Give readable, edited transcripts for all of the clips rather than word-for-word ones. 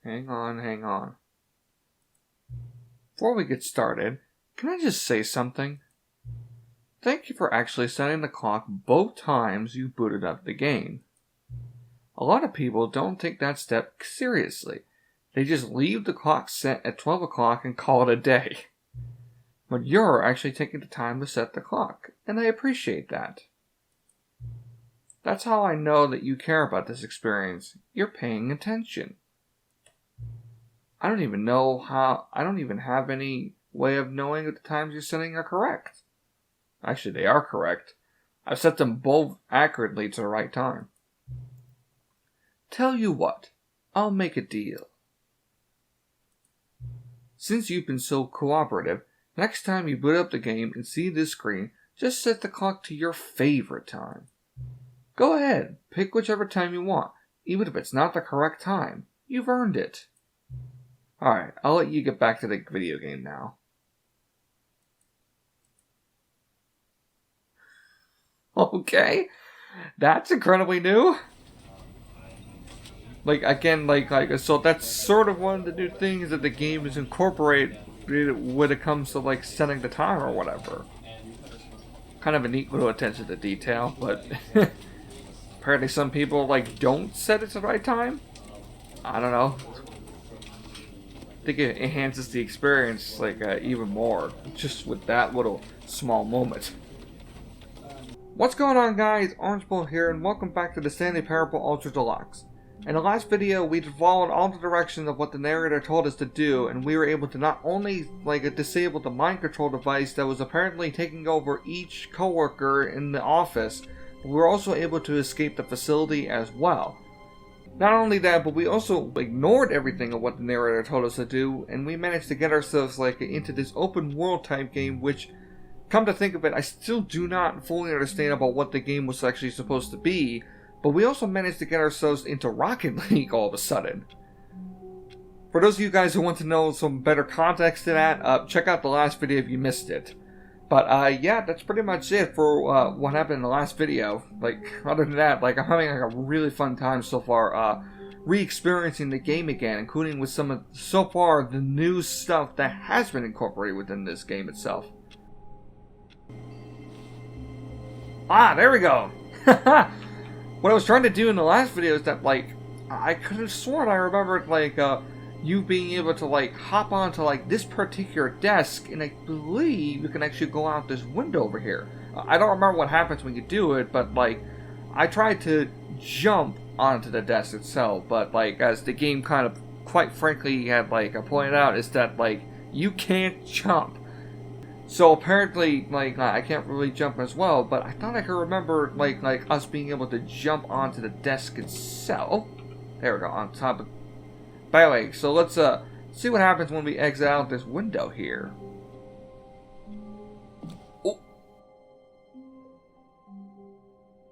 Hang on. Before we get started, can I just say something? Thank you for actually setting the clock both times you booted up the game. A lot of people don't take that step seriously. They just leave the clock set at 12 o'clock and call it a day. But you're actually taking the time to set the clock, and I appreciate that. That's how I know that you care about this experience. You're paying attention. I don't even have any way of knowing if the times you're setting are correct. Actually, they are correct. I've set them both accurately to the right time. Tell you what, I'll make a deal. Since you've been so cooperative, next time you boot up the game and see this screen, just set the clock to your favorite time. Go ahead, pick whichever time you want, even if it's not the correct time. You've earned it. Alright, I'll let you get back to the video game now. Okay, that's incredibly new. So that's sort of one of the new things that the game is incorporated when it comes to setting the time or whatever. Kind of a neat little attention to detail, but apparently some people don't set it to the right time. I don't know. I think it enhances the experience even more just with that little small moment. What's going on, guys? Orange Bull here, and welcome back to the Stanley Parable Ultra Deluxe. In the last video, we followed all the directions of what the narrator told us to do, and we were able to not only disable the mind control device that was apparently taking over each coworker in the office, but we were also able to escape the facility as well. Not only that, but we also ignored everything of what the narrator told us to do, and we managed to get ourselves into this open world type game, which, come to think of it, I still do not fully understand about what the game was actually supposed to be. But we also managed to get ourselves into Rocket League all of a sudden. For those of you guys who want to know some better context to that, check out the last video if you missed it. But yeah, that's pretty much it for what happened in the last video. Other than that, I'm having a really fun time so far, re-experiencing the game again, including with some of, so far, the new stuff that has been incorporated within this game itself. Ah, there we go! What I was trying to do in the last video is that, I could have sworn I remembered, you being able to, hop onto, this particular desk, and I believe you can actually go out this window over here. I don't remember what happens when you do it, but, I tried to jump onto the desk itself, but, as the game kind of, quite frankly, had, pointed out, is that, you can't jump. So apparently, I can't really jump as well, but I thought I could remember, us being able to jump onto the desk itself. There we go, on top of... By the way, so let's, see what happens when we exit out this window here. Oh.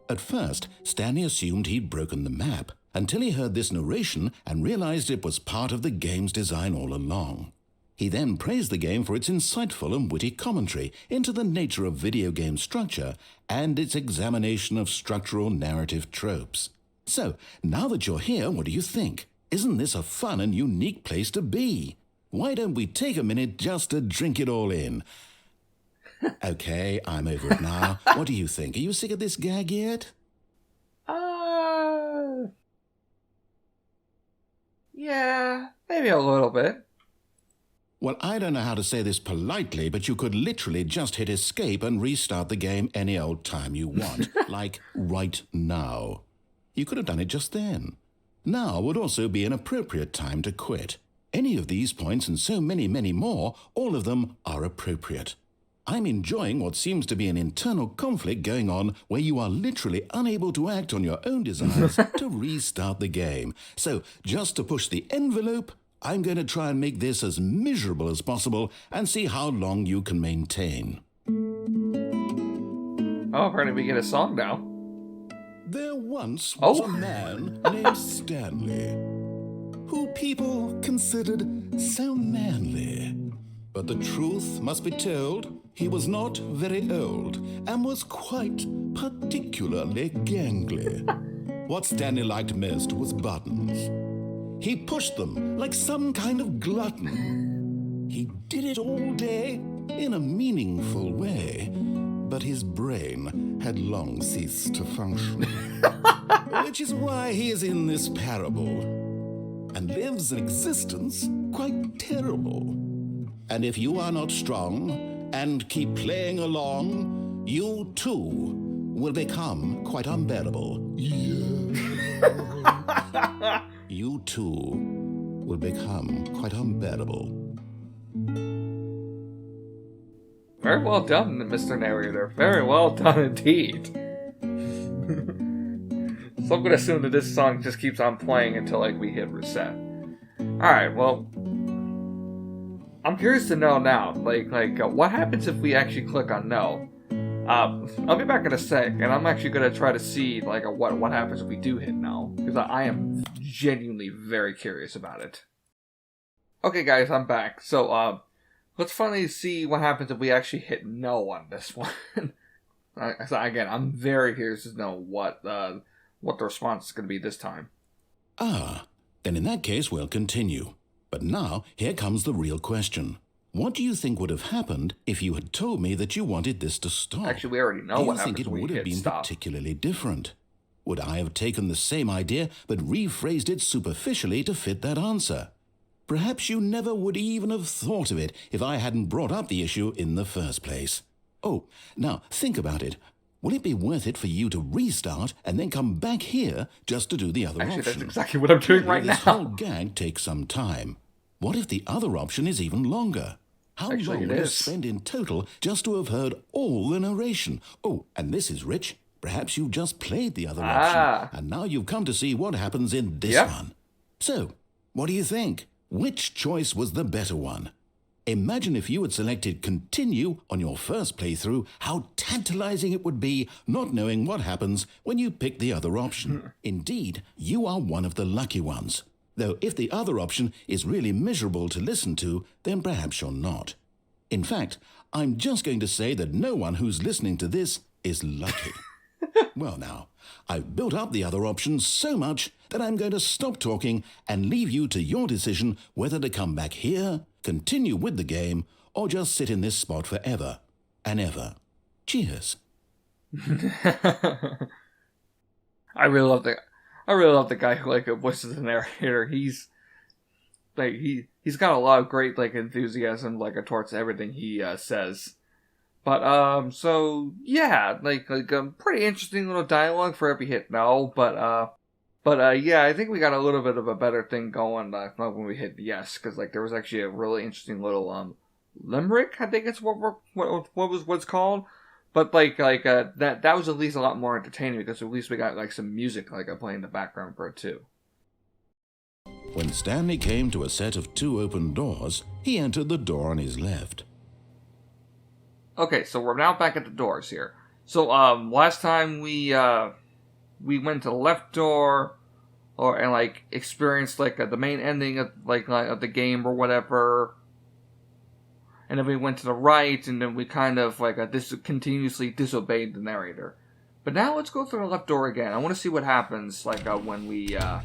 At first, Stanley assumed he'd broken the map, until he heard this narration and realized it was part of the game's design all along. He then praised the game for its insightful and witty commentary into the nature of video game structure and its examination of structural narrative tropes. So, now that you're here, what do you think? Isn't this a fun and unique place to be? Why don't we take a minute just to drink it all in? Okay, I'm over it now. What do you think? Are you sick of this gag yet? Yeah, maybe a little bit. Well, I don't know how to say this politely, but you could literally just hit escape and restart the game any old time you want, like right now. You could have done it just then. Now would also be an appropriate time to quit. Any of these points and so many, many more, all of them are appropriate. I'm enjoying what seems to be an internal conflict going on where you are literally unable to act on your own desires to restart the game. So, just to push the envelope, I'm going to try and make this as miserable as possible and see how long you can maintain. Oh, apparently we get a song now. There once was a man named Stanley, who people considered so manly. But the truth must be told, he was not very old and was quite particularly gangly. What Stanley liked most was buttons. He pushed them like some kind of glutton. He did it all day in a meaningful way, but his brain had long ceased to function. Which is why he is in this parable and lives an existence quite terrible. And if you are not strong and keep playing along, you too will become quite unbearable. You too will become quite unbearable. Very well done, Mr. Narrator. Very well done indeed. So I'm gonna assume that this song just keeps on playing until like we hit reset. Alright, well, I'm curious to know now, what happens if we actually click on no? I'll be back in a sec, and I'm actually gonna try to see what happens if we do hit no, because I am genuinely very curious about it. Okay, guys, I'm back. So let's finally see what happens if we actually hit no on this one. So again, I'm very curious to know what the response is going to be this time. Ah, then in that case we'll continue. But now, here comes the real question. What do you think would have happened if you had told me that you wanted this to stop? Actually, we already know what happens when we hit stop. Do you think it would have been particularly different? Would I have taken the same idea but rephrased it superficially to fit that answer? Perhaps you never would even have thought of it if I hadn't brought up the issue in the first place. Oh, now think about it. Will it be worth it for you to restart and then come back here just to do the other option? That's exactly what I'm doing right now. This whole gag takes some time. What if the other option is even longer? How long would you spend in total just to have heard all the narration? Oh, and this is Rich. Perhaps you've just played the other option, and now you've come to see what happens in this one. So, what do you think? Which choice was the better one? Imagine if you had selected continue on your first playthrough, how tantalizing it would be not knowing what happens when you pick the other option. Indeed, you are one of the lucky ones. Though if the other option is really miserable to listen to, then perhaps you're not. In fact, I'm just going to say that no one who's listening to this is lucky. Well now, I've built up the other options so much that I'm going to stop talking and leave you to your decision whether to come back here, continue with the game, or just sit in this spot forever and ever. Cheers. I really love the guy who voices the narrator. He's got a lot of great enthusiasm towards everything he says. But so yeah, pretty interesting little dialogue for every hit no, but yeah, I think we got a little bit of a better thing going when we hit yes, because there was actually a really interesting little limerick, I think it's what's called. But that was at least a lot more entertaining because at least we got some music playing in the background for it too. When Stanley came to a set of 2 open doors, he entered the door on his left. Okay, so we're now back at the doors here. So last time we went to the left door, and experienced the main ending of of the game or whatever. And then we went to the right, and then we kind of continuously disobeyed the narrator. But now let's go through the left door again. I want to see what happens when we I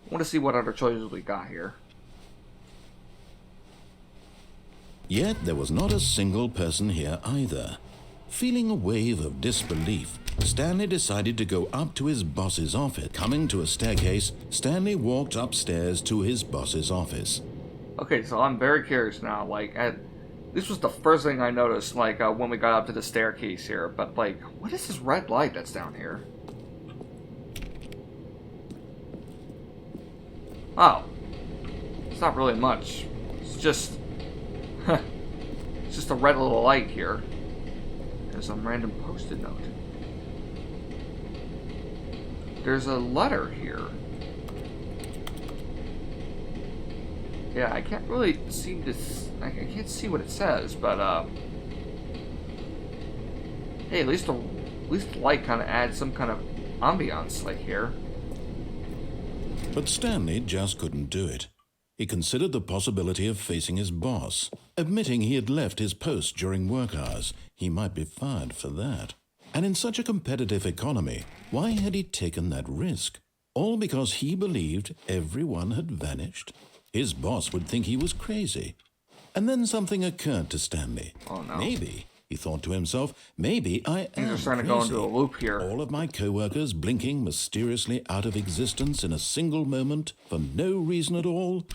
want to see what other choices we got here. Yet there was not a single person here either. Feeling a wave of disbelief, Stanley decided to go up to his boss's office. Coming to a staircase, Stanley walked upstairs to his boss's office. Okay, so I'm very curious now. This was the first thing I noticed, when we got up to the staircase here. But, what is this red light that's down here? Oh. It's not really much. It's just... it's just a red little light here. There's some random post-it note. There's a letter here. Yeah, I can't really seem to... I can't see what it says, but, hey, at least the light kind of adds some kind of ambiance, here. But Stanley just couldn't do it. He considered the possibility of facing his boss. Admitting he had left his post during work hours, he might be fired for that. And in such a competitive economy, why had he taken that risk? All because he believed everyone had vanished. His boss would think he was crazy. And then something occurred to Stanley. Oh, no. Maybe, he thought to himself, maybe I Things am are starting crazy. to go into a loop here. All of my co-workers blinking mysteriously out of existence in a single moment for no reason at all.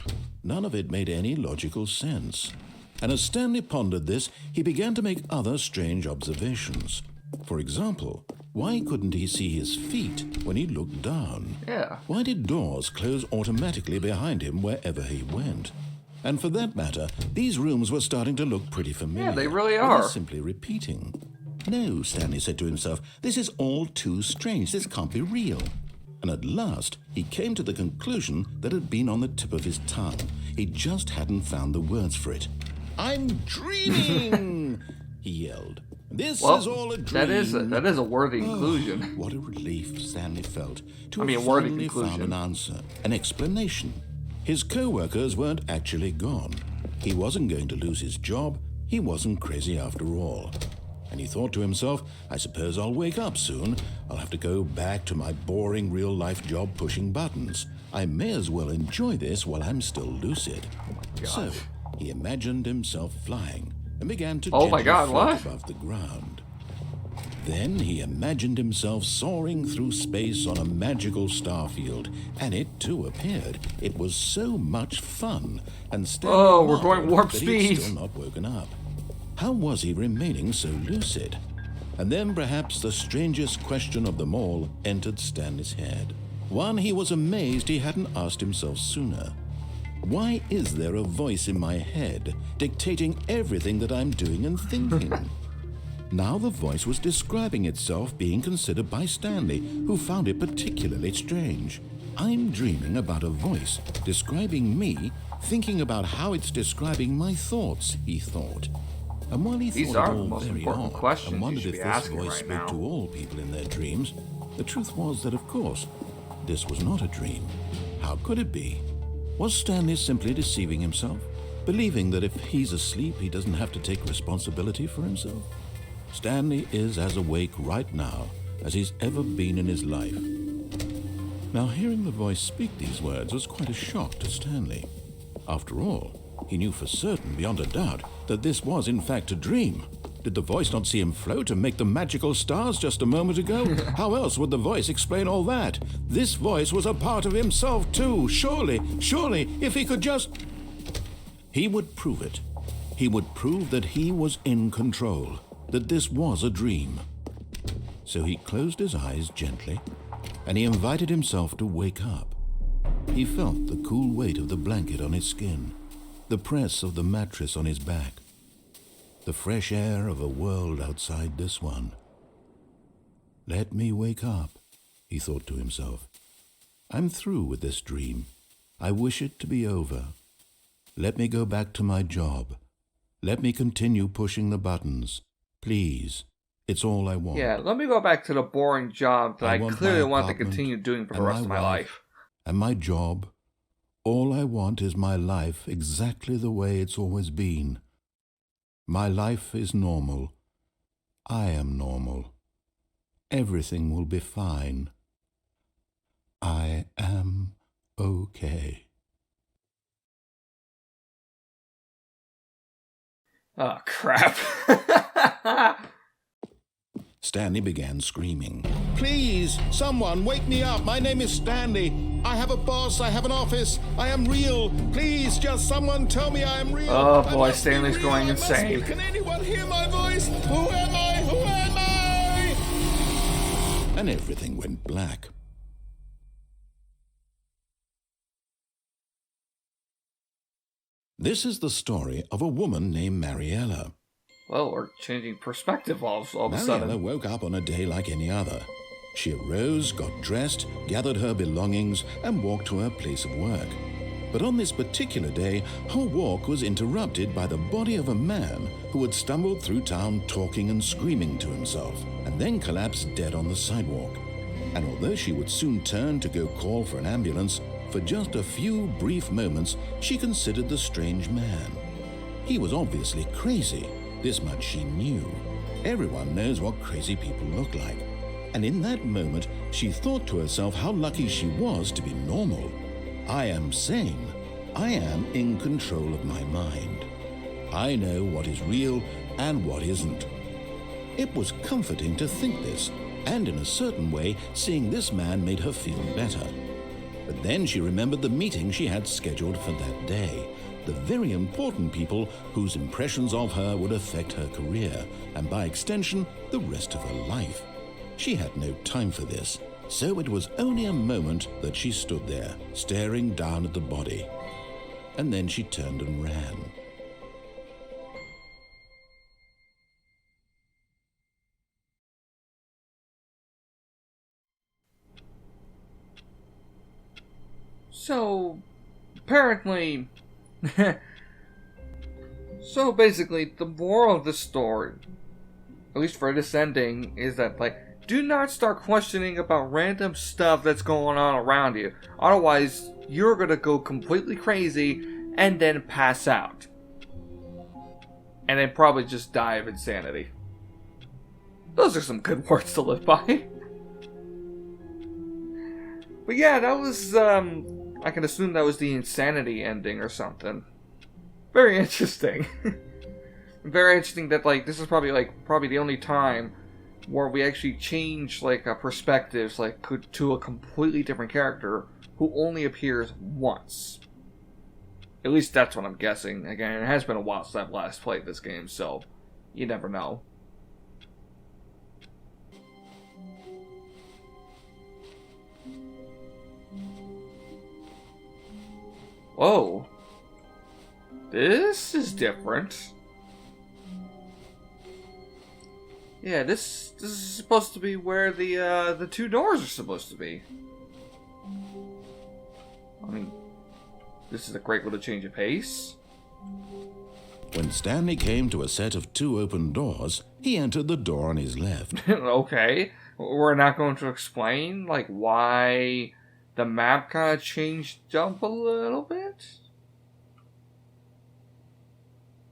None of it made any logical sense. And as Stanley pondered this, he began to make other strange observations. For example, why couldn't he see his feet when he looked down? Yeah. Why did doors close automatically behind him wherever he went? And for that matter, these rooms were starting to look pretty familiar. Yeah, they really But are. they're simply repeating. No, Stanley said to himself, this is all too strange. This can't be real. And at last, he came to the conclusion that had been on the tip of his tongue. He just hadn't found the words for it. I'm dreaming, he yelled. This is all a dream. That is a worthy conclusion. What a relief Stanley felt to I mean, have a worthy finally found conclusion. an answer, an explanation. His co-workers weren't actually gone. He wasn't going to lose his job. He wasn't crazy after all. And he thought to himself, I suppose I'll wake up soon. I'll have to go back to my boring real-life job pushing buttons. I may as well enjoy this while I'm still lucid. Oh my gosh. So he imagined himself flying and began to Oh my gently God, float what? above the ground. Then he imagined himself soaring through space on a magical starfield, and it too appeared. It was so much fun, and Stanley Oh, we're going marveled warp that he'd speed. still not woken up. How was he remaining so lucid? And then perhaps the strangest question of them all entered Stanley's head. One he was amazed he hadn't asked himself sooner. Why is there a voice in my head dictating everything that I'm doing and thinking? Now the voice was describing itself being considered by Stanley, who found it particularly strange. I'm dreaming about a voice describing me, thinking about how it's describing my thoughts, he thought. And while he These thought are it the all most very important odd questions and you wondered should if be this asking voice right spoke now. to all people in their dreams, the truth was that, of course, this was not a dream. How could it be? Was Stanley simply deceiving himself, believing that if he's asleep, he doesn't have to take responsibility for himself? Stanley is as awake right now as he's ever been in his life. Now, hearing the voice speak these words was quite a shock to Stanley. After all, he knew for certain, beyond a doubt, that this was in fact a dream. Did the voice not see him float and make the magical stars just a moment ago? How else would the voice explain all that? This voice was a part of himself too. Surely, if he could just... He would prove it. He would prove that he was in control, that this was a dream. So he closed his eyes gently, and he invited himself to wake up. He felt the cool weight of the blanket on his skin, the press of the mattress on his back, the fresh air of a world outside this one. Let me wake up, he thought to himself. I'm through with this dream. I wish it to be over. Let me go back to my job. Let me continue pushing the buttons. Please, it's all I want. Yeah, let me go back to the boring job that I want clearly my want to apartment continue doing for the and rest of my wife life. And my job. All I want is my life exactly the way it's always been. My life is normal. I am normal. Everything will be fine. I am okay. Oh, crap. Stanley began screaming. Please, someone, wake me up. My name is Stanley. I have a boss. I have an office. I am real. Please, just someone tell me I am real. Oh, I boy, must be Stanley's real. going I must insane. be. Can anyone hear my voice? Who am I? Who am I? And everything went black. This is the story of a woman named Mariella. Well, we're changing perspective all of a Mariella sudden. woke up on a day like any other. She arose, got dressed, gathered her belongings, and walked to her place of work. But on this particular day, her walk was interrupted by the body of a man who had stumbled through town talking and screaming to himself, and then collapsed dead on the sidewalk. And although she would soon turn to go call for an ambulance, for just a few brief moments she considered the strange man. He was obviously crazy. This much she knew. Everyone knows what crazy people look like. And in that moment, she thought to herself how lucky she was to be normal. I am sane. I am in control of my mind. I know what is real and what isn't. It was comforting to think this, and in a certain way, seeing this man made her feel better. But then she remembered the meeting she had scheduled for that day, the very important people whose impressions of her would affect her career, and by extension, the rest of her life. She had no time for this, so it was only a moment that she stood there, staring down at the body. And then she turned and ran. So, apparently... So basically, the moral of the story, at least for this ending, is that, like, do not start questioning about random stuff that's going on around you. Otherwise, you're gonna go completely crazy and then pass out. And then probably just die of insanity. Those are some good words to live by. But yeah, that was, I can assume that was the insanity ending or something. Very interesting. Very interesting that, like, this is probably the only time where we actually change, like, perspectives, like, to a completely different character who only appears once. At least that's what I'm guessing. Again, it has been a while since I've last played this game, so you never know. Whoa. This is different. Yeah, this is supposed to be where the two doors are supposed to be. I mean, this is a great little change of pace. When Stanley came to a set of two open doors, he entered the door on his left. Okay, we're not going to explain, like, why the map kind of changed up a little bit?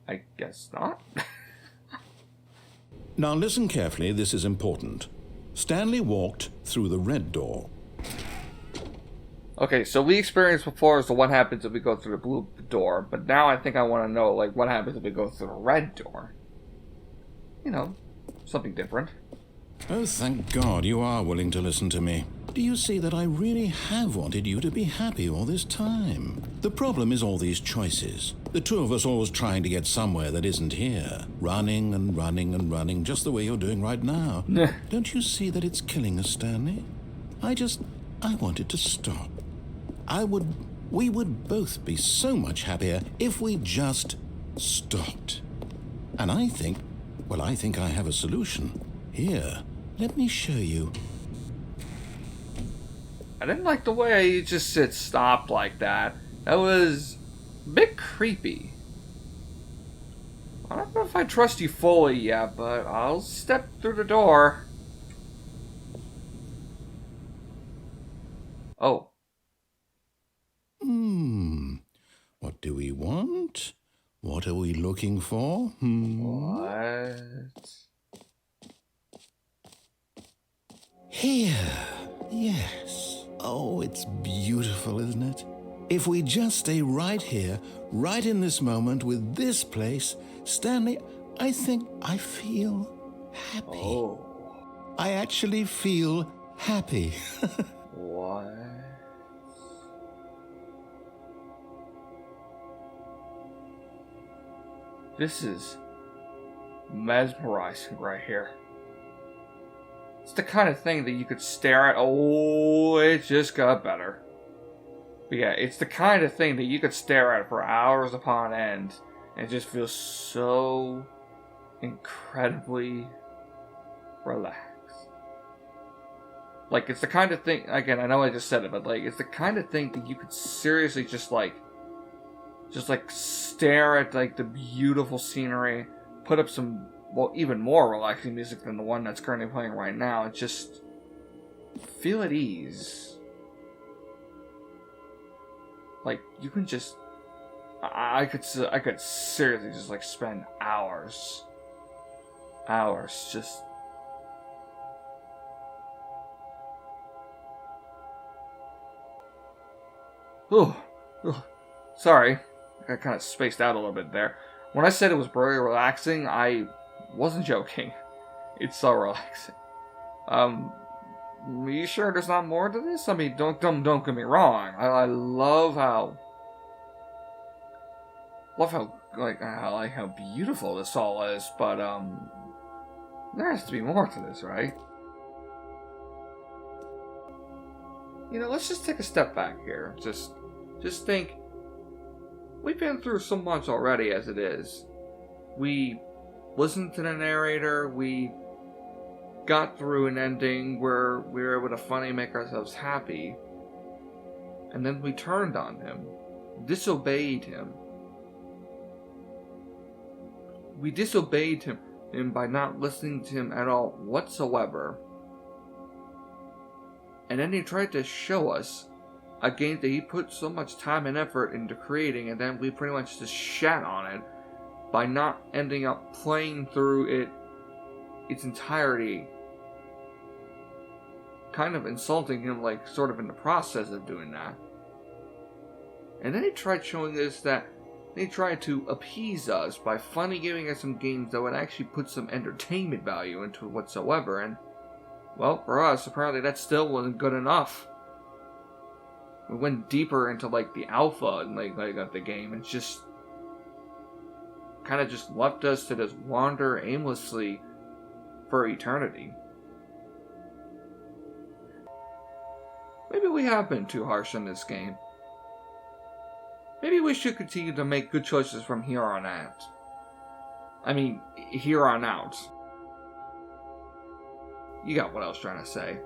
I guess not. Now listen carefully, this is important. Stanley walked through the red door. Okay, so we experienced before so what happens if we go through the blue door, but now I think I want to know, like, what happens if we go through the red door. You know, something different. Oh, thank God you are willing to listen to me. Do you see that I really have wanted you to be happy all this time? The problem is all these choices. The two of us always trying to get somewhere that isn't here. Running and running and running, just the way you're doing right now. Don't you see that it's killing us, Stanley? I wanted to stop. We would both be so much happier if we just stopped. And I think I have a solution. Here, let me show you. I didn't like the way you just said stop like that. That was a bit creepy. I don't know if I trust you fully yet, but I'll step through the door. Oh. What do we want? What are we looking for? What? Here. Yes. Oh, it's beautiful, isn't it? If we just stay right here, right in this moment with this place, Stanley, I think I feel happy. Oh. I actually feel happy. What? This is mesmerizing right here. It's the kind of thing that you could stare at. Oh, it just got better. But yeah, it's the kind of thing that you could stare at for hours upon end and just feel so incredibly relaxed. Like, it's the kind of thing, again, I know I just said it, but like, it's the kind of thing that you could seriously just stare at, like, the beautiful scenery, put up some, well, even more relaxing music than the one that's currently playing right now, and just feel at ease. Like, you can just, I could seriously just, like, spend hours just Ooh, ooh. Sorry, I kind of spaced out a little bit there. When I said it was very relaxing, I wasn't joking. It's so relaxing. Are you sure there's not more to this? I mean, don't get me wrong. I love how how beautiful this all is, but there has to be more to this, right? You know, let's just take a step back here. Just think. We've been through so much already as it is. We listened to the narrator. We got through an ending where we were able to finally make ourselves happy. And then we turned on him. Disobeyed him. We disobeyed him by not listening to him at all whatsoever. And then he tried to show us a game that he put so much time and effort into creating, and then we pretty much just shat on it by not ending up playing through its entirety. Kind of insulting him, like, sort of in the process of doing that. And then he tried showing us that he tried to appease us by finally giving us some games that would actually put some entertainment value into it whatsoever, and, well, for us, apparently that still wasn't good enough. We went deeper into, like, the alpha and, like of the game, and just kind of just left us to just wander aimlessly for eternity. Maybe we have been too harsh on this game. Maybe we should continue to make good choices from here on out. I mean, here on out. You got what I was trying to say.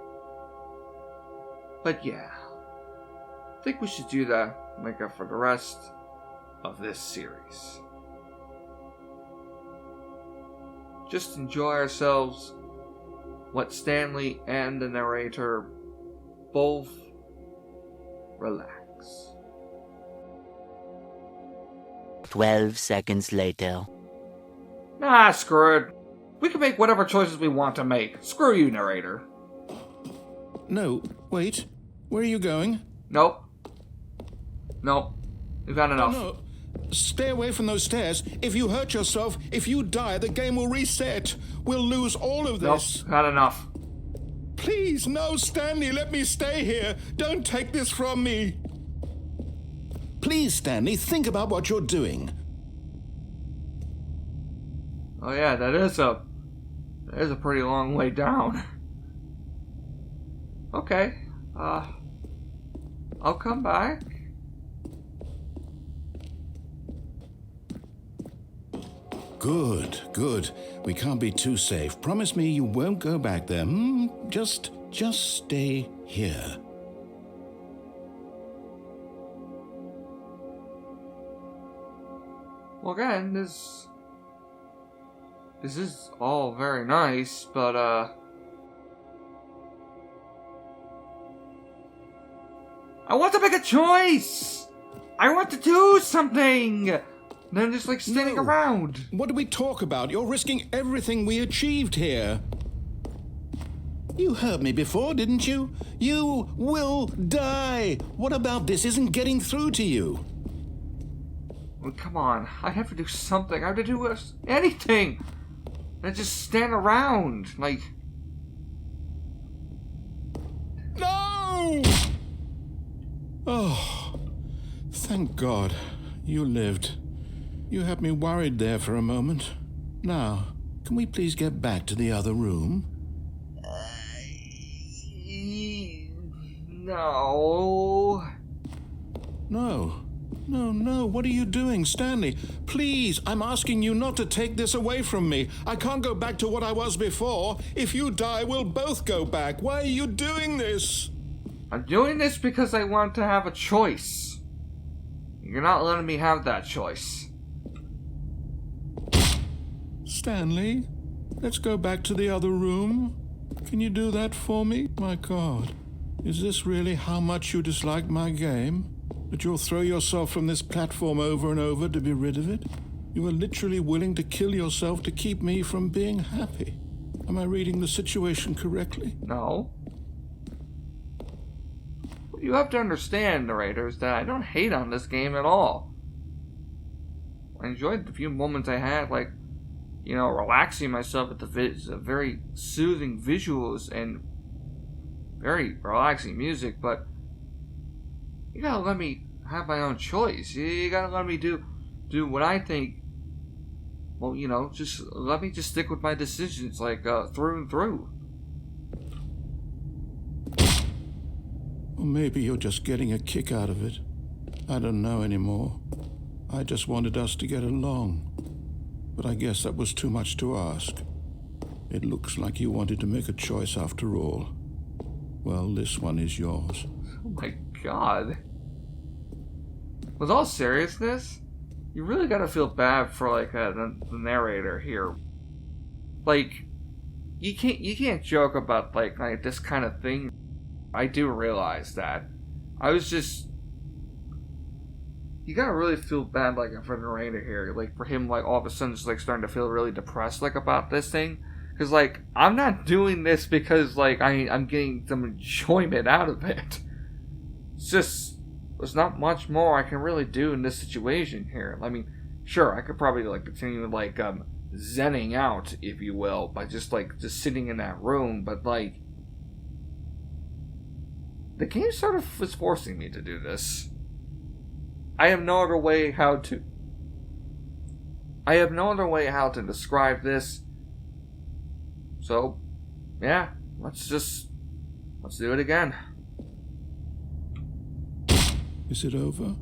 But yeah, I think we should do that, make up for the rest of this series. Just enjoy ourselves, let Stanley and the narrator both relax. 12 seconds later. Nah, screw it. We can make whatever choices we want to make. Screw you, narrator. No, wait. Where are you going? Nope. We've had enough. No. Stay away from those stairs. If you hurt yourself, if you die, the game will reset. We'll lose all of this. Nope, had enough. Please, no, Stanley, let me stay here. Don't take this from me. Please, Stanley, think about what you're doing. Oh yeah, that is a pretty long way down. Okay, I'll come back. Good. We can't be too safe. Promise me you won't go back there. Just stay here. Well, again, this is all very nice, but I want to make a choice. I want to do something. Than just like standing around. What do we talk about? You're risking everything we achieved here. You heard me before, didn't you? You will die. What about this isn't getting through to you? Well, come on. I have to do something. I have to do anything. And just stand around. Like... No! Oh, thank God you lived. You had me worried there for a moment. Now, can we please get back to the other room? No. No. What are you doing, Stanley? Please, I'm asking you not to take this away from me. I can't go back to what I was before. If you die, we'll both go back. Why are you doing this? I'm doing this because I want to have a choice. You're not letting me have that choice. Stanley, let's go back to the other room. Can you do that for me? My God, is this really how much you dislike my game? That you'll throw yourself from this platform over and over to be rid of it? You are literally willing to kill yourself to keep me from being happy. Am I reading the situation correctly? No. you have to understand, narrators, that I don't hate on this game at all. I enjoyed the few moments I had, like, you know, relaxing myself with the very soothing visuals and very relaxing music, but you gotta let me have my own choice. You gotta let me do what I think. Well, you know, just let me just stick with my decisions, like, through and through. Or maybe you're just getting a kick out of it. I don't know anymore. I just wanted us to get along. But I guess that was too much to ask. It looks like you wanted to make a choice after all. Well, this one is yours. Oh my god. With all seriousness, you really gotta feel bad for, like, the narrator here. Like, you can't joke about, like this kind of thing. I do realize that. I was just... You gotta really feel bad, like, for the narrator here. Like, for him, like, all of a sudden just, like, starting to feel really depressed, like, about this thing. Because, like, I'm not doing this because, like, I'm getting some enjoyment out of it. It's just... There's not much more I can really do in this situation here. I mean, sure, I could probably, like, continue, like, zenning out, if you will, by just, like, just sitting in that room, but, like... The game sort of was forcing me to do this. I have no other way how to describe this. So, yeah, let's do it again. Is it over?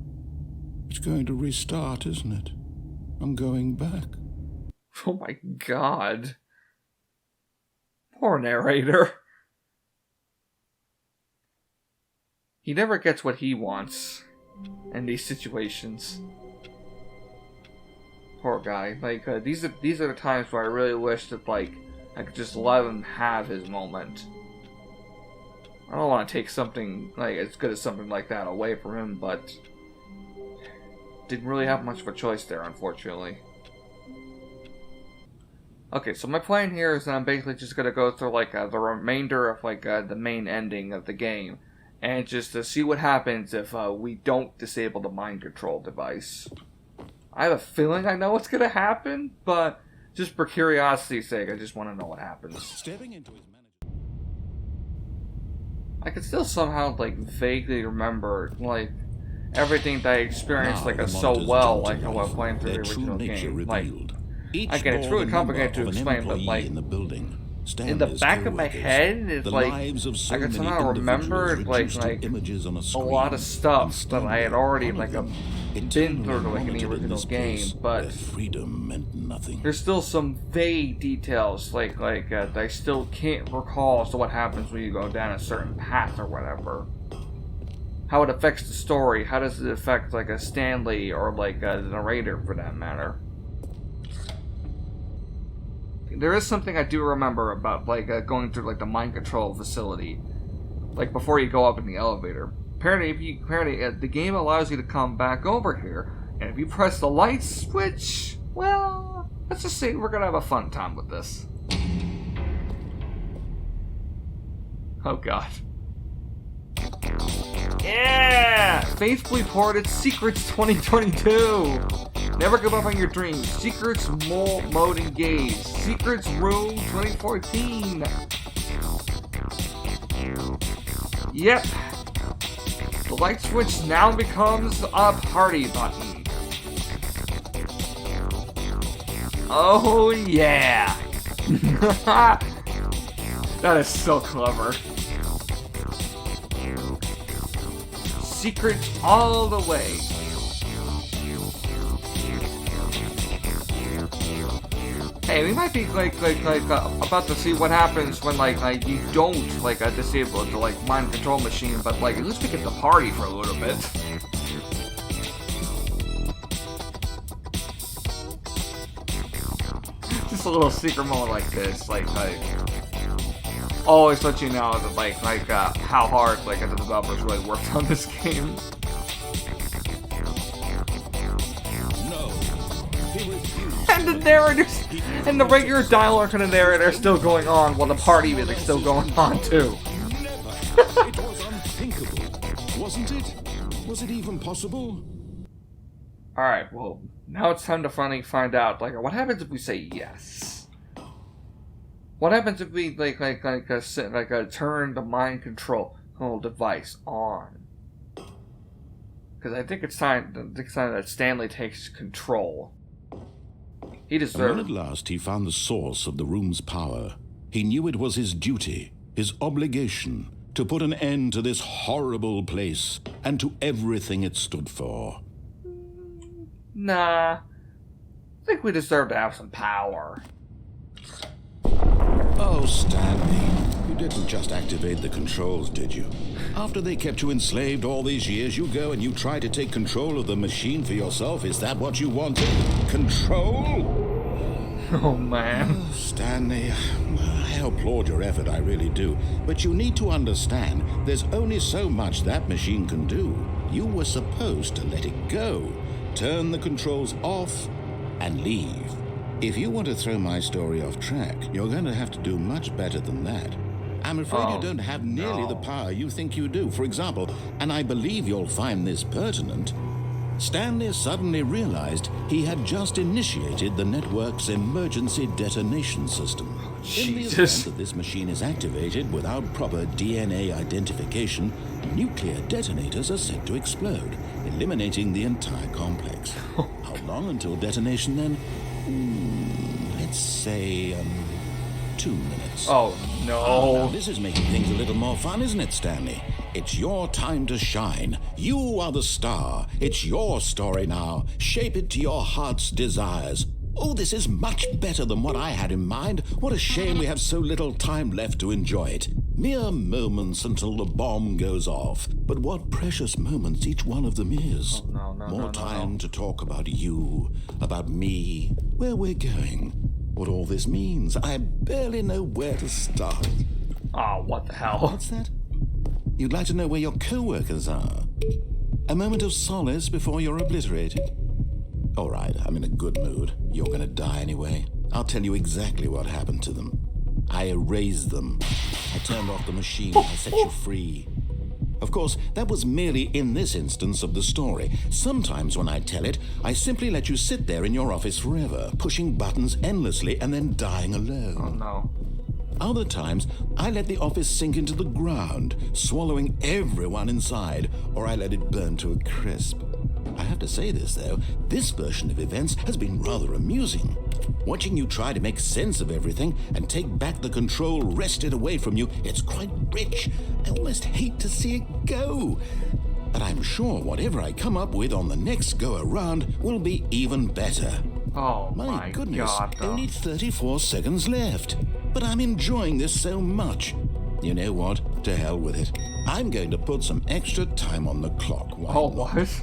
It's going to restart, isn't it? I'm going back. Oh my god. Poor narrator. He never gets what he wants in these situations. Poor guy. Like, these are the times where I really wish that, like, I could just let him have his moment. I don't want to take something, like, as good as something like that away from him, but... Didn't really have much of a choice there, unfortunately. Okay, so my plan here is that I'm basically just gonna go through, like, the remainder of, like, the main ending of the game. And just to see what happens if we don't disable the mind control device. I have a feeling I know what's gonna happen, but just for curiosity's sake, I just want to know what happens. Stepping into his manager. I can still somehow, like, vaguely remember, like, everything that I experienced, like, so well, like, while playing through the original game. Like, again, it's really complicated to explain, but, like, in the back of my head, it's like, I can somehow remember, like a lot of stuff that I had already, like, been through, like, in the original game, but freedom meant nothing. There's still some vague details, like that I still can't recall as to what happens when you go down a certain path or whatever. How it affects the story, how does it affect, like, a Stanley or, like, the narrator, for that matter. There is something I do remember about, like, going through, like, the mind control facility, like, before you go up in the elevator. Apparently, the game allows you to come back over here, and if you press the light switch, well, let's just say we're gonna have a fun time with this. Oh god. Yeah! Faithfully ported Secrets 2022! Never give up on your dreams. Secrets mode engaged. Secrets Room 2014. Yep. The light switch now becomes a party button. Oh yeah. That is so clever. Secrets all the way. Hey, we might be about to see what happens when like you don't disable the mind control machine, but at least we get the party for a little bit. Just a little secret moment like this, always let you know that how hard the developers really worked on this game. And the narrators and the regular dialogue and the narrator are still going on while the party music's still going on too. It was unthinkable. wasn't it? Was it even possible? Alright, well, now it's time to finally find out, like, what happens if we say yes? What happens if we, like turn the mind control device on? Because I think it's time that Stanley takes control. He And deserves. when at last he found the source of the room's power, he knew it was his duty, his obligation, to put an end to this horrible place and to everything it stood for. Nah. I think we deserve to have some power. Oh, Stanley, you didn't just activate the controls, did you? After they kept you enslaved all these years, you go and you try to take control of the machine for yourself. Is that what you wanted? Control? Oh, man. Stanley, I applaud your effort, I really do. But you need to understand, there's only so much that machine can do. You were supposed to let it go, turn the controls off, and leave. If you want to throw my story off track, you're going to have to do much better than that. I'm afraid you don't have nearly the power you think you do. For example, and I believe you'll find this pertinent, Stanley suddenly realized he had just initiated the network's emergency detonation system. In the event that this machine is activated without proper DNA identification, nuclear detonators are set to explode, eliminating the entire complex. How long until detonation then? Let's say, 2 minutes. Oh, no. Now, this is making things a little more fun, isn't it, Stanley? It's your time to shine. You are the star. It's your story now. Shape it to your heart's desires. Oh, this is much better than what I had in mind. What a shame we have so little time left to enjoy it. Mere moments until the bomb goes off. But what precious moments each one of them is. More time to talk about you, about me, where we're going, what all this means. I barely know where to start. Oh, what the hell? What's that? You'd like to know where your co-workers are? A moment of solace before you're obliterated? All right, I'm in a good mood. You're gonna die anyway. I'll tell you exactly what happened to them. I erased them. I turned off the machine. I set you free. Of course, that was merely in this instance of the story. Sometimes when I tell it, I simply let you sit there in your office forever, pushing buttons endlessly and then dying alone. Oh, no. Other times, I let the office sink into the ground, swallowing everyone inside, or I let it burn to a crisp. I have to say this, though, this version of events has been rather amusing. Watching you try to make sense of everything and take back the control wrested away from you, it's quite rich. I almost hate to see it go. But I'm sure whatever I come up with on the next go-around will be even better. Oh, My goodness, God, though. only 34 seconds left. But I'm enjoying this so much. You know what? To hell with it. I'm going to put some extra time on the clock. Why Oh, not? what?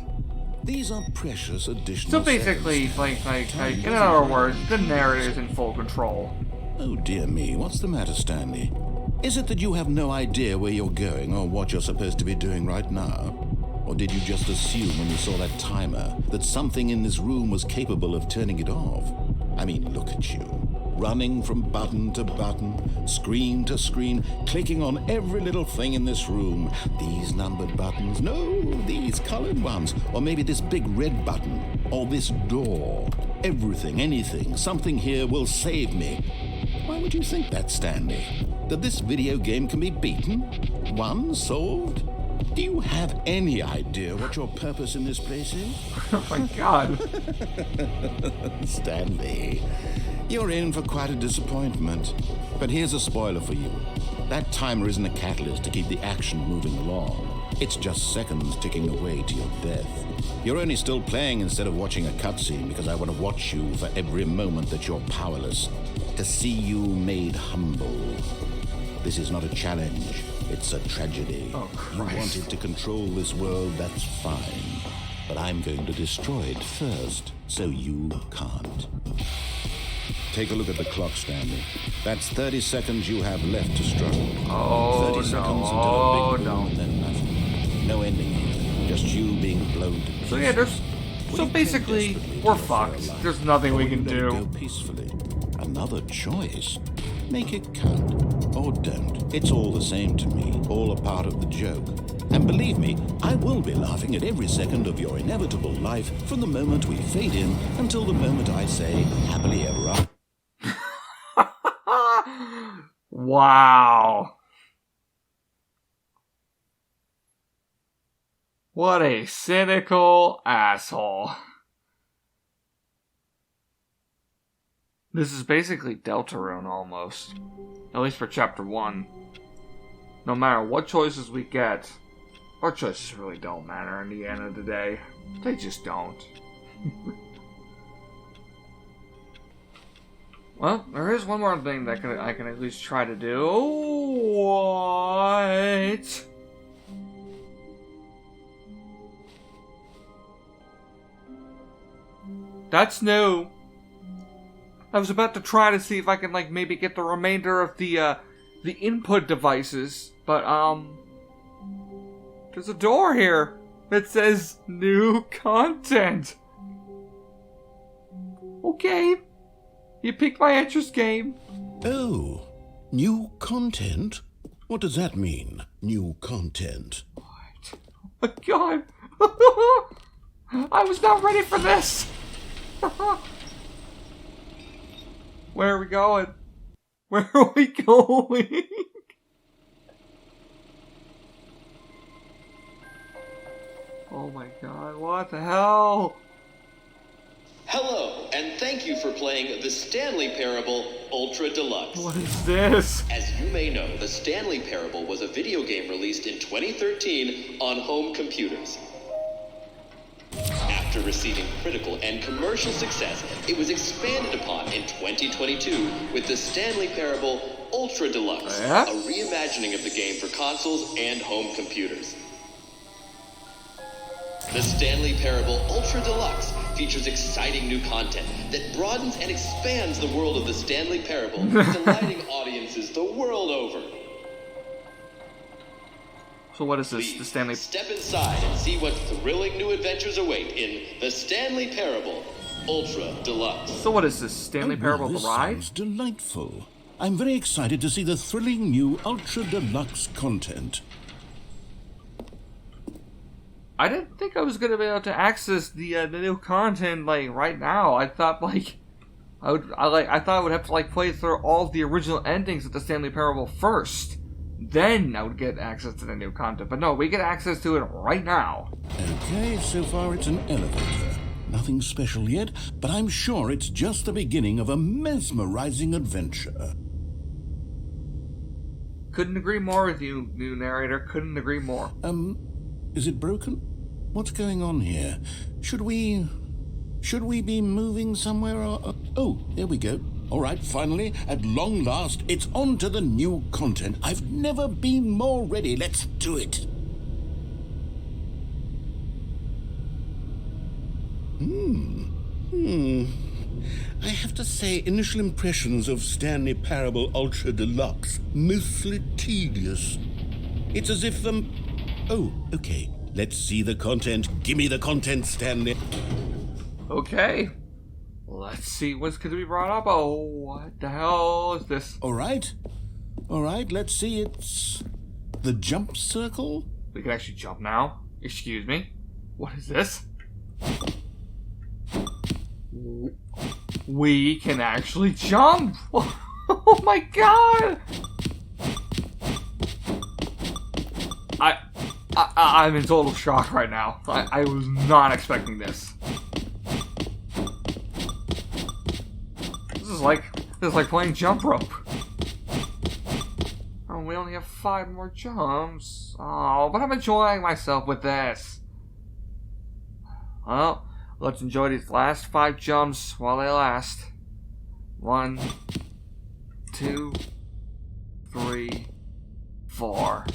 These are precious additional So basically, seconds. in other words, the narrator's in full control. Oh dear me, what's the matter, Stanley? Is it that you have no idea where you're going or what you're supposed to be doing right now? Or did you just assume when you saw that timer that something in this room was capable of turning it off? I mean, look at you. Running from button to button, screen to screen, clicking on every little thing in this room. These numbered buttons, no, these colored ones. Or maybe this big red button, or this door. Everything, anything, something here will save me. Why would you think that, Stanley? That this video game can be beaten? Won? Solved? Do you have any idea what your purpose in this place is? Oh my God. Stanley, you're in for quite a disappointment. But here's a spoiler for you. That timer isn't a catalyst to keep the action moving along. It's just seconds ticking away to your death. You're only still playing instead of watching a cutscene because I want to watch you for every moment that you're powerless. To see you made humble. This is not a challenge. It's a tragedy. Oh, you Christ. wanted to control this world, that's fine. But I'm going to destroy it first, so you can't. Take a look at the clock, Stanley. That's 30 seconds you have left to struggle. Oh, 30 seconds no. until Oh, a big boom no. and then nothing. No ending here. Just you being blown to pieces. So yeah, so basically, we're fucked. There's nothing we can Go do. peacefully. Another choice. Make it count. Or don't. It's all the same to me. All a part of the joke. And believe me, I will be laughing at every second of your inevitable life from the moment we fade in until the moment I say happily ever after. Wow. What a cynical asshole. This is basically Deltarune almost. At least for Chapter 1. No matter what choices we get, our choices really don't matter in the end of the day. They just don't. Well, there is one more thing that I can at least try to do. What? That's new. I was about to try to see if I can, like, maybe get the remainder of the input devices, but, there's a door here that says new content. Okay. You piqued my interest, game. Oh, new content? What does that mean, new content? What? Oh my god. I was not ready for this. Where are we going? Where are we going? Oh my god, what the hell? Hello, and thank you for playing the Stanley Parable Ultra Deluxe. What is this? As you may know, the Stanley Parable was a video game released in 2013 on home computers. After receiving critical and commercial success, it was expanded upon in 2022 with the Stanley Parable Ultra Deluxe, Yeah? a reimagining of the game for consoles and home computers. The Stanley Parable Ultra Deluxe features exciting new content that broadens and expands the world of the Stanley Parable, delighting audiences the world over. So what is this? Please The Stanley... step inside and see what thrilling new adventures await in the Stanley Parable Ultra Deluxe. So what is this? Stanley Parable this the ride? sounds delightful. I'm very excited to see the thrilling new Ultra Deluxe content. I didn't think I was gonna be able to access the new content like right now. I thought like I thought I would have to like play through all of the original endings of the Stanley Parable first. Then I would get access to the new content. But no, we get access to it right now. Okay, so far it's an elevator. Nothing special yet, but I'm sure it's just the beginning of a mesmerizing adventure. Couldn't agree more with you, new narrator. Couldn't agree more. Is it broken? What's going on here? Should we be moving somewhere or... Oh, there we go. All right, finally, at long last, it's on to the new content. I've never been more ready. Let's do it. I have to say, initial impressions of Stanley Parable Ultra Deluxe, mostly tedious. It's as if, Oh, okay. Let's see the content. Give me the content, Stanley. Okay. Let's see what's going to be brought up. Oh, what the hell is this? All right, let's see. It's the jump circle. We can actually jump now. Excuse me. What is this? We can actually jump. Oh my god. I'm in total shock right now. I was not expecting this. This is like playing jump rope. Oh, we only have 5 more jumps. Oh, but I'm enjoying myself with this. Well, let's enjoy these last 5 jumps while they last. 1, 2, 3, 4,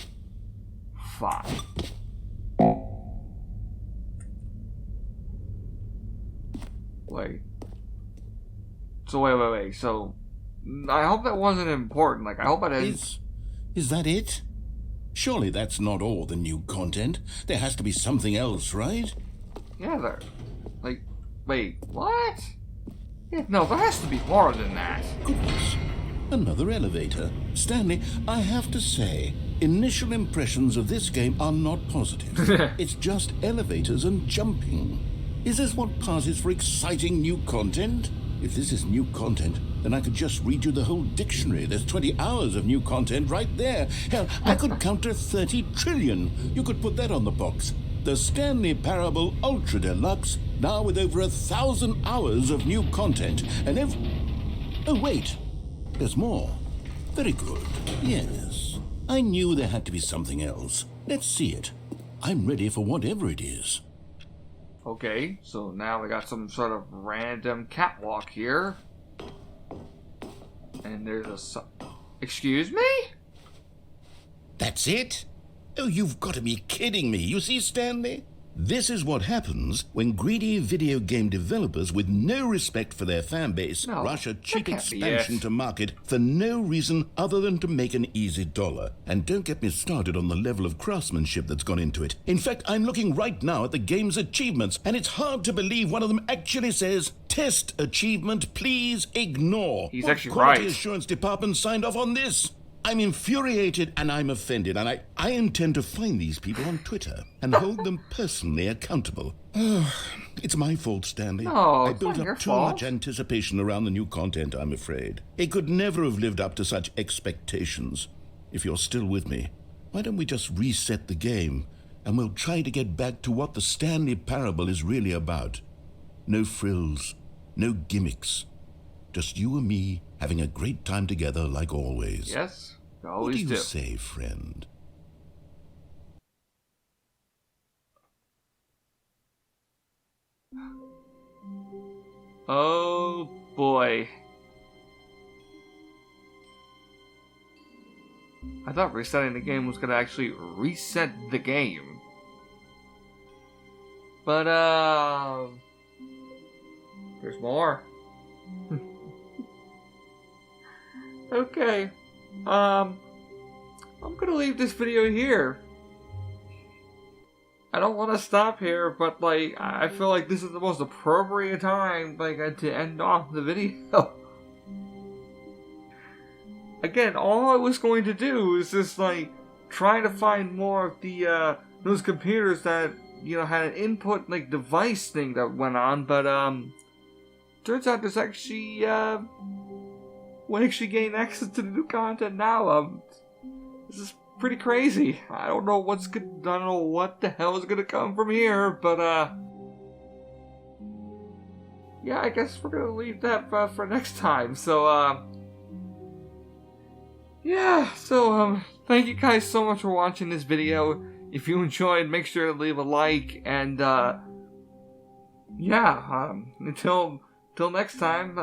5. Wait. So wait. So I hope that wasn't important. Like I hope I didn't. Is that it? Surely that's not all the new content. There has to be something else, right? Yeah, there. Like, wait, what? Yeah, no, there has to be more than that. Goodness. Another elevator. Stanley, I have to say, initial impressions of this game are not positive. It's just elevators and jumping. Is this what passes for exciting new content? If this is new content, then I could just read you the whole dictionary. There's 20 hours of new content right there. Hell, I could counter 30 trillion. You could put that on the box. The Stanley Parable Ultra Deluxe, now with over 1,000 hours of new content. And oh, wait. There's more. Very good. Yes. I knew there had to be something else. Let's see it. I'm ready for whatever it is. Okay, so now we got some sort of random catwalk here. And there's a... Excuse me? That's it? Oh, you've got to be kidding me. You see, Stanley? This is what happens when greedy video game developers with no respect for their fan base rush a cheap expansion to market for no reason other than to make an easy dollar. And don't get me started on the level of craftsmanship that's gone into it. In fact, I'm looking right now at the game's achievements, and it's hard to believe one of them actually says, "Test achievement, please ignore." He's actually right. Quality right. assurance department signed off on this? I'm infuriated and I'm offended, and I intend to find these people on Twitter and hold them personally accountable. It's my fault, Stanley. No, I built up too much anticipation around the new content, I'm afraid. It could never have lived up to such expectations. If you're still with me, why don't we just reset the game and we'll try to get back to what the Stanley Parable is really about. No frills, no gimmicks. Just you and me having a great time together like always. Yes, we always do. What do you say, friend? Oh boy. I thought resetting the game was gonna actually reset the game. But there's more. Okay. I'm gonna leave this video here. I don't want to stop here, but like I feel like this is the most appropriate time to end off the video. Again, all I was going to do is just try to find more of the those computers that had an input device thing that went on, but turns out there's actually we actually gain access to the new content now. This is pretty crazy. I don't know I don't know what the hell is gonna come from here, but yeah, I guess we're gonna leave that for next time. So yeah, so thank you guys so much for watching this video. If you enjoyed, make sure to leave a like, and yeah, until next time,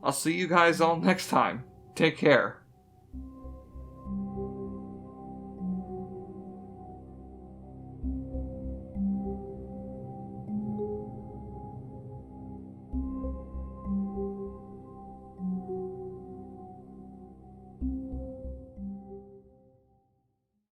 I'll see you guys all next time. Take care.